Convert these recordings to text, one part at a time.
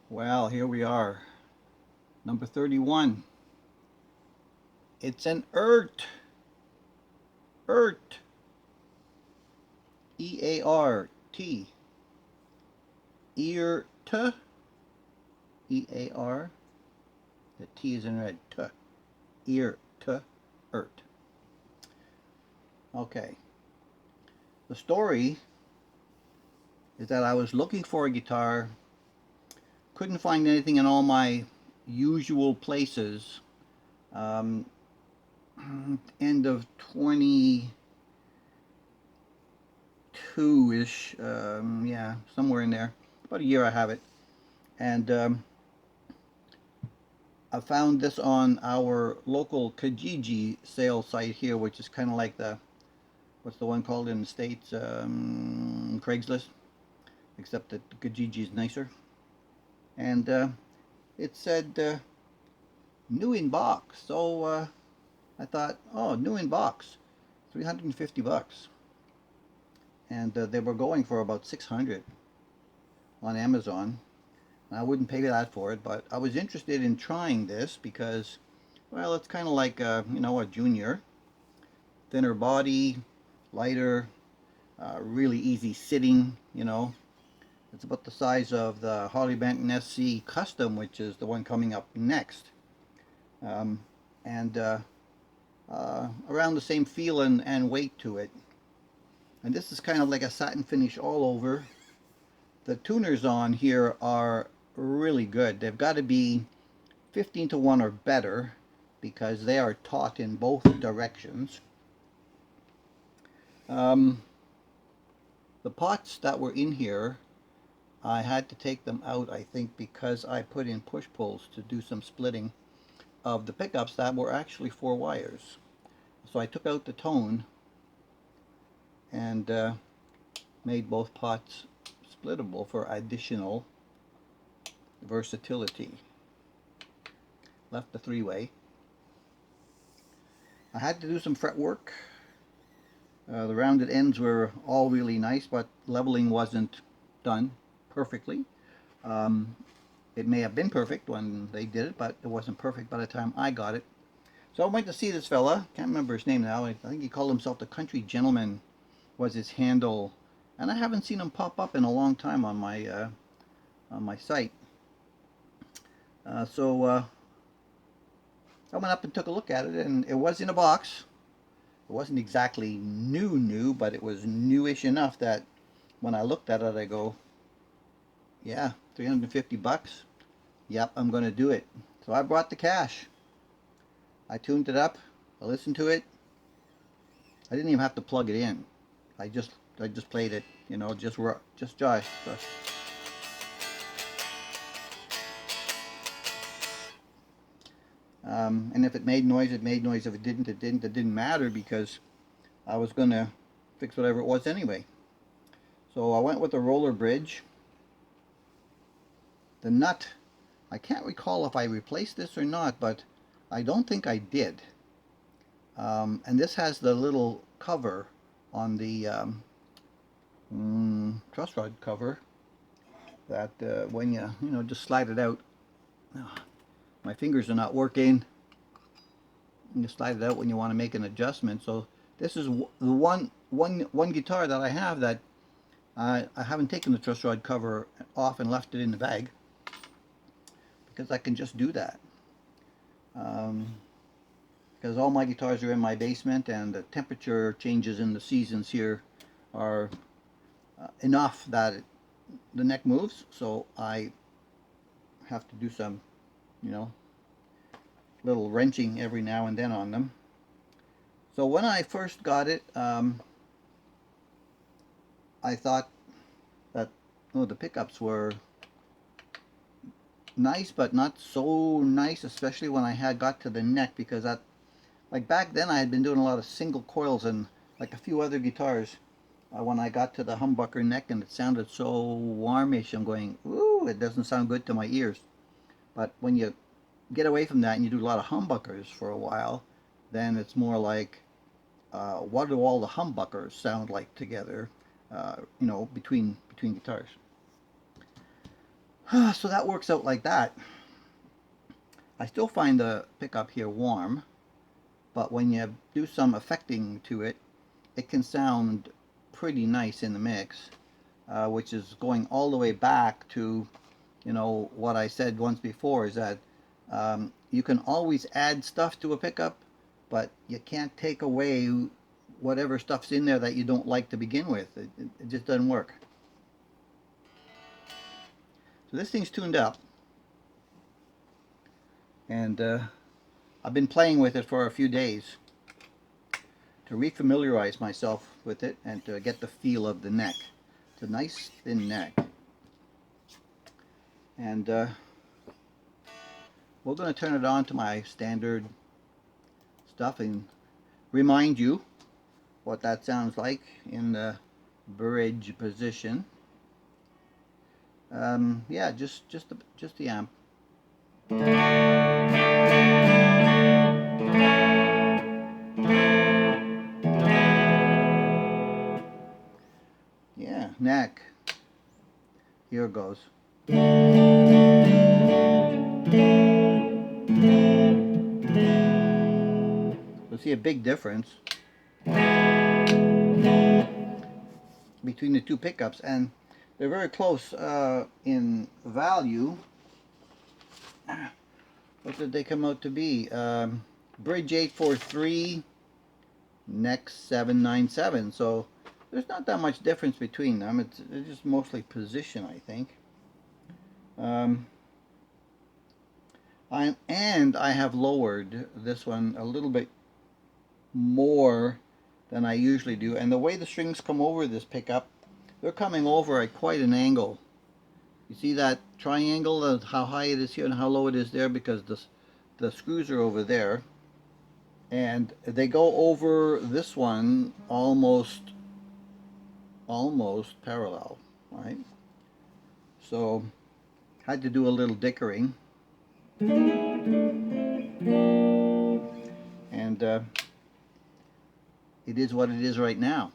Well, here we are. Number 31. It's an Eart. Eart. E-A-R-T. Eart. E-A-R. The T is in red. T. Eart. Eart. Okay. The story is that I was looking for a guitar, couldn't find anything in all my usual places. Um, End of 22-ish, yeah, somewhere in there. About a year I have it. And I found this on our local Kijiji sale site here, which is kind of like what's the one called in the States? Craigslist, except that Kijiji is nicer. And it said new in box. So I thought, oh, new in box, 350 bucks. And they were going for about 600 on Amazon. I wouldn't pay that for it, but I was interested in trying this because, well, it's kind of like a junior, thinner body, lighter, really easy sitting. It's about the size of the Harley Benton SC Custom, which is the one coming up next, um, and around the same feel and weight to it. And this is kind of like a satin finish all over. The tuners on here are really good. They've got to be 15 to 1 or better because they are taut in both directions. Um, the pots that were in here, I had to take them out, I think, because I put in push pulls to do some splitting of the pickups that were actually 4 wires. So I took out the tone and made both pots splittable for additional versatility. Left the 3-way. I had to do some fret work. The rounded ends were all really nice, but leveling wasn't done perfectly. Um, it may have been perfect when they did it, but it wasn't perfect by the time I got it. So I went to see this fella. Can't remember his name now. I think he called himself the Country Gentleman was his handle, and I haven't seen him pop up in a long time on my site. So I went up and took a look at it, and it was in a box. It wasn't exactly new, but it was newish enough that when I looked at it, I go, yeah, 350 bucks. Yep, I'm going to do it. So I brought the cash. I tuned it up. I listened to it. I didn't even have to plug it in. I just played it, just Josh. And if it made noise, it made noise. If it didn't, it didn't. It didn't matter because I was going to fix whatever it was anyway. So I went with the roller bridge. The nut, I can't recall if I replaced this or not, but I don't think I did. And this has the little cover on the truss rod cover that when you just slide it out. Oh, my fingers are not working. You slide it out when you want to make an adjustment. So this is the one guitar that I have that I haven't taken the truss rod cover off and left it in the bag because I can just do that. Because all my guitars are in my basement and the temperature changes in the seasons here are enough that the neck moves, so I have to do some, you know, little wrenching every now and then on them. So when I first got it, I thought that the pickups were nice, but not so nice, especially when I had got to the neck, because like back then I had been doing a lot of single coils and like a few other guitars. When I got to the humbucker neck and it sounded so warmish, I'm going, ooh, it doesn't sound good to my ears. But when you get away from that and you do a lot of humbuckers for a while, then it's more like, what do all the humbuckers sound like together, between guitars. So that works out like that. I still find the pickup here warm, but when you do some affecting to it, it can sound pretty nice in the mix, which is going all the way back to, you know, what I said once before, is that you can always add stuff to a pickup, but you can't take away whatever stuff's in there that you don't like to begin with. It just doesn't work. So this thing's tuned up, and I've been playing with it for a few days to refamiliarize myself with it and to get the feel of the neck. It's a nice thin neck. And we're going to turn it on to my standard stuff and remind you what that sounds like in the bridge position. Yeah, just the amp. Yeah, neck. Here it goes. You'll see a big difference between the two pickups, and they're very close in value. What did they come out to be? Bridge 843, neck 797. So there's not that much difference between them. It's just mostly position, I think. I have lowered this one a little bit more than I usually do, and the way the strings come over this pickup, they're coming over at quite an angle. You see that triangle of how high it is here and how low it is there, because the screws are over there, and they go over this one almost parallel, right? So had to do a little dickering, and it is what it is right now.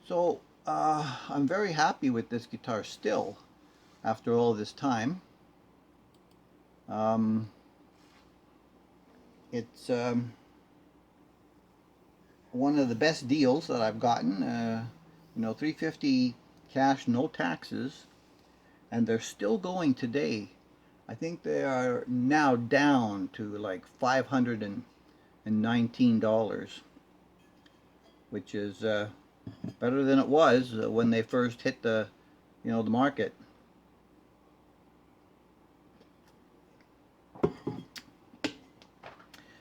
So I'm very happy with this guitar still after all this time. It's one of the best deals that I've gotten. You know, $350 cash, no taxes, and they're still going today. I think they are now down to like $519, which is better than it was when they first hit the, you know, the market.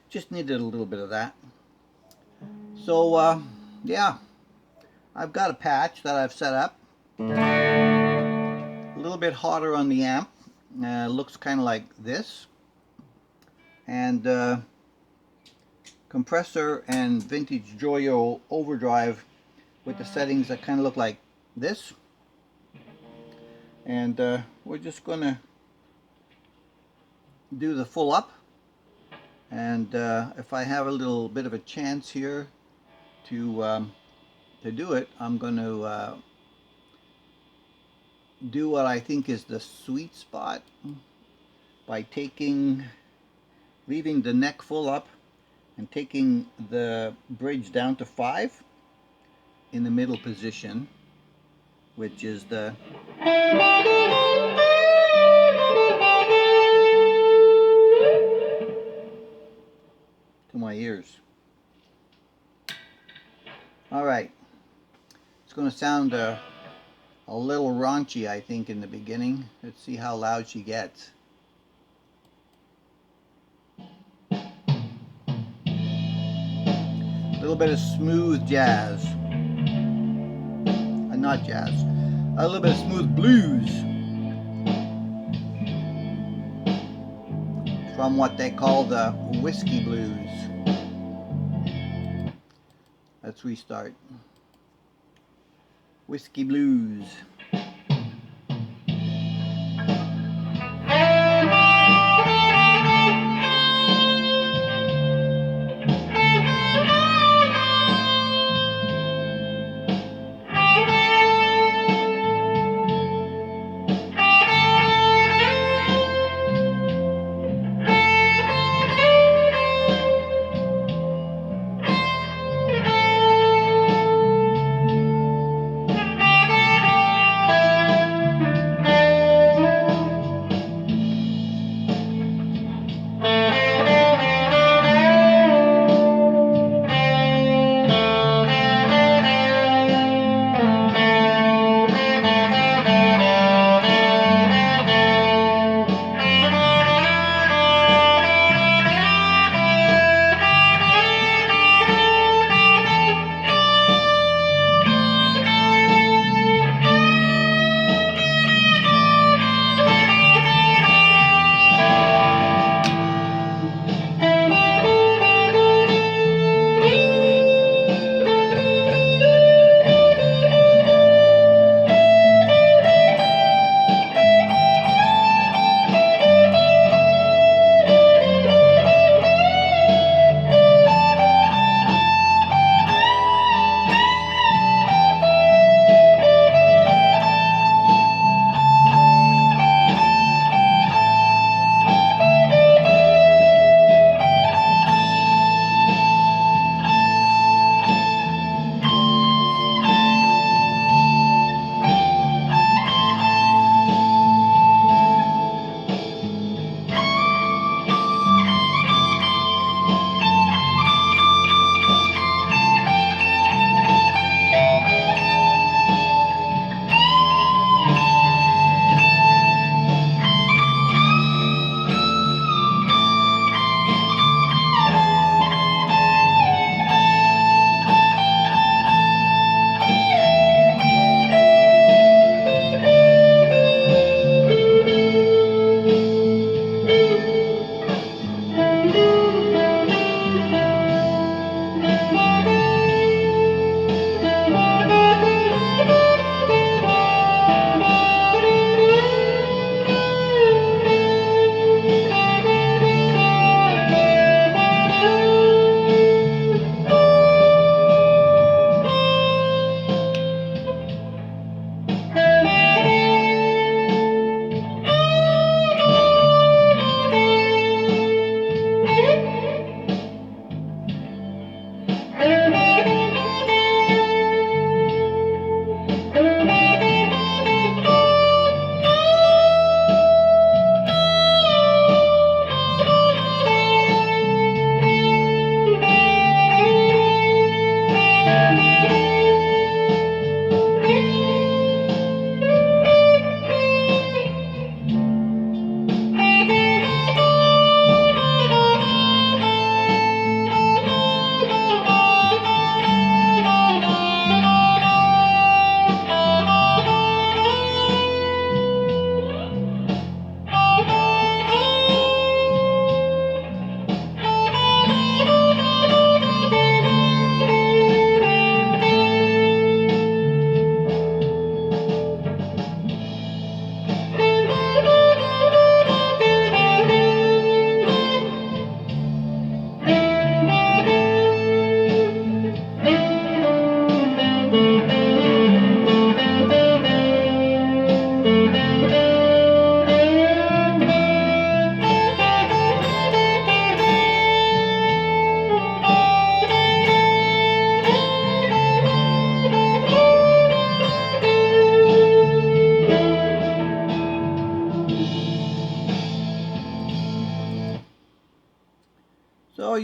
Just needed a little bit of that. So yeah, I've got a patch that I've set up. A little bit hotter on the amp. Looks kind of like this. And compressor and vintage Joyo overdrive with the settings that kind of look like this. And we're just going to do the full up. And if I have a little bit of a chance here to do it, I'm going to do what I think is the sweet spot by leaving the neck full up and taking the bridge down to 5 in the middle position, which is the to my ears. All right, it's going to sound a little raunchy, I think, in the beginning. Let's see how loud she gets. A little bit of smooth jazz. Not jazz. A little bit of smooth blues. From what they call the whiskey blues. Let's restart. Whiskey blues.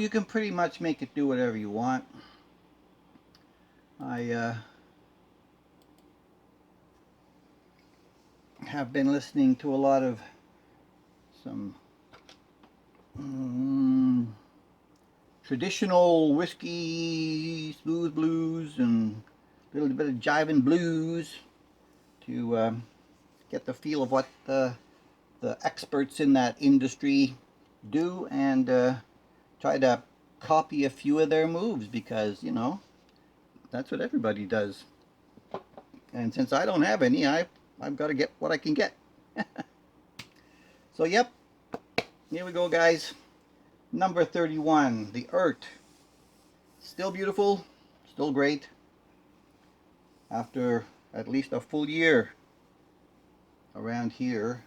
you can pretty much make it do whatever you want. I have been listening to a lot of some traditional whiskey, smooth blues, and a little bit of jiving blues to get the feel of what the experts in that industry do, and try to copy a few of their moves, because, you know, that's what everybody does. And since I don't have any, I've got to get what I can get. So, yep, here we go, guys. Number 31, the Eart. Still beautiful, still great. After at least a full year around here,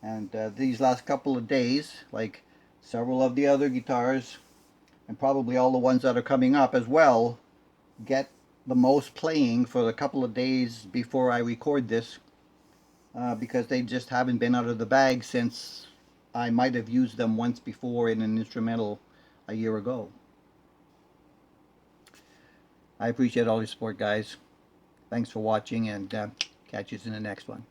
and these last couple of days, like several of the other guitars, and probably all the ones that are coming up as well, get the most playing for a couple of days before I record this, because they just haven't been out of the bag since I might have used them once before in an instrumental a year ago. I appreciate all your support, guys. Thanks for watching, and catch you in the next one.